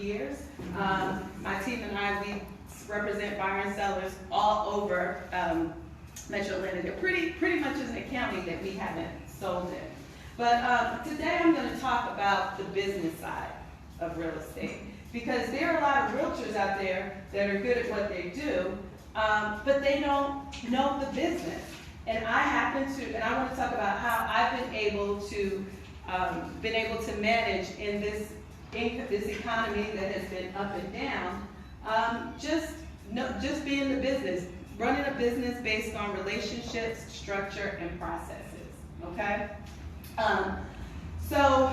years. My team and I, we represent buyer and sellers all over Metro Atlanta. They're pretty much in the county that we haven't sold in. But today I'm going to talk about the business side of real estate, because there are a lot of realtors out there that are good at what they do, but they don't know the business. And I want to talk about how I've been able to manage in this economy that has been up and down, just being the business, running a business based on relationships, structure, and processes. Okay. So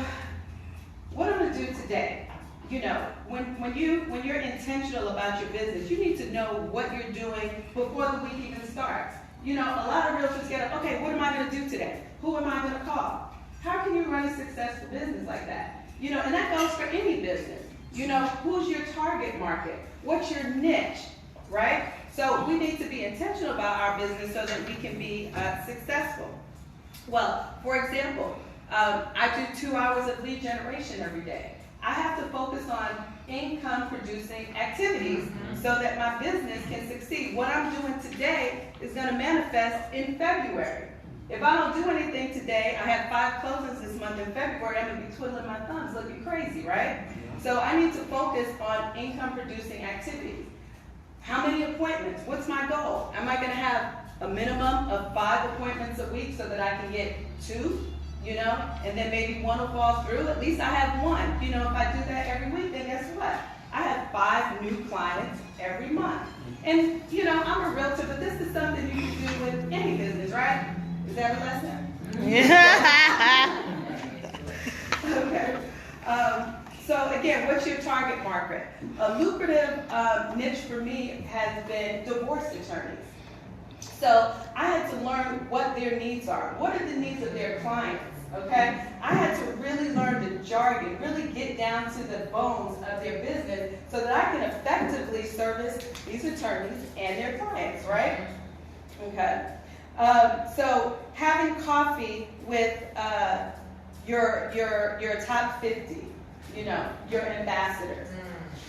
what I'm going to do today, you know, when you're intentional about your business, you need to know what you're doing before the week even starts. You know, a lot of realtors get up, okay, what am I going to do today? Who am I going to call? How can you run a successful business like that? You know, and that goes for any business. You know, who's your target market? What's your niche, right? So we need to be intentional about our business so that we can be successful. Well, for example, I do 2 hours of lead generation every day. I have to focus on income-producing activities so that my business can succeed. What I'm doing today is going to manifest in February. If I don't do anything today, I have 5 closings this month in February, I'm going to be twiddling my thumbs looking crazy, right? So I need to focus on income-producing activities. How many appointments? What's my goal? Am I going to have a minimum of 5 appointments a week so that I can get 2? You know, and then maybe 1 will fall through. At least I have 1. You know, if I do that every week, then guess what? I have 5 new clients every month. And, you know, I'm a realtor, but this is something you can do with any business, right? Is that a lesson? Yeah. Okay. So again, what's your target market? A lucrative niche for me has been divorce attorneys. So I had to learn what their needs are. What are the needs of their clients? Okay? I had to really learn the jargon, really get down to the bones of their business so that I can effectively service these attorneys and their clients, right? Okay. So having coffee with your top 50, you know, your ambassadors.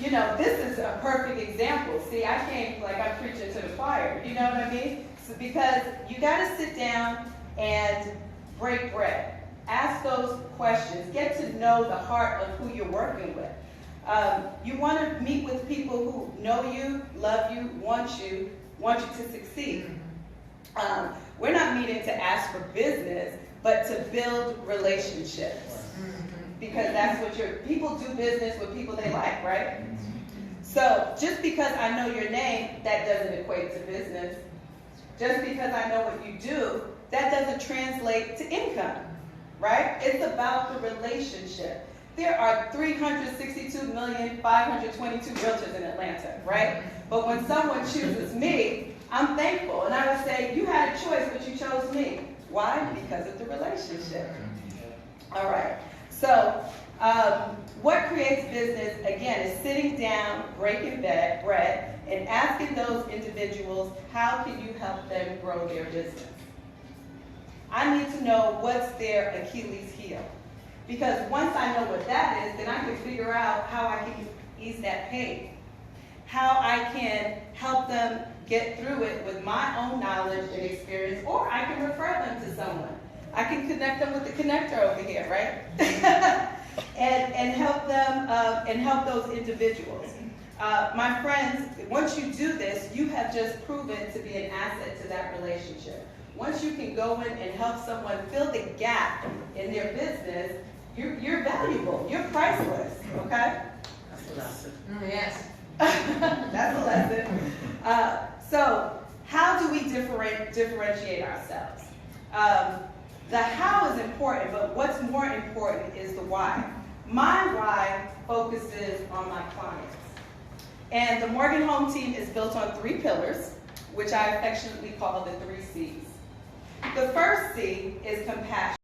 You know, this is a perfect example. See, I came like I'm preaching to the choir. You know what I mean? So because you got to sit down and break bread. Ask those questions. Get to know the heart of who you're working with. You want to meet with people who know you, love you, want you to succeed. We're not meeting to ask for business, but to build relationships. Because that's what people do business with people they like, right? So just because I know your name, that doesn't equate to business. Just because I know what you do, that doesn't translate to income, right? It's about the relationship. There are 362,522,000 realtors in Atlanta, right? But when someone chooses me, I'm thankful. And I would say, you had a choice, but you chose me. Why? Because of the relationship. All right. So what creates business, again, is sitting down, breaking bread, and asking those individuals, how can you help them grow their business? I need to know what's their Achilles heel. Because once I know what that is, then I can figure out how I can ease that pain. How I can help them get through it with my own knowledge and experience, or I can refer them to someone. I can connect them with the connector over here, right? and help them and help those individuals. My friends, once you do this, you have just proven to be an asset to that relationship. Once you can go in and help someone fill the gap in their business, you're valuable. You're priceless. Okay? That's a lesson. Yes. That's a lesson. So, how do we differentiate ourselves? The how is important, but what's more important is the why. My why focuses on my clients. And the Morgan Home team is built on 3 pillars, which I affectionately call the 3 C's. The first C is compassion.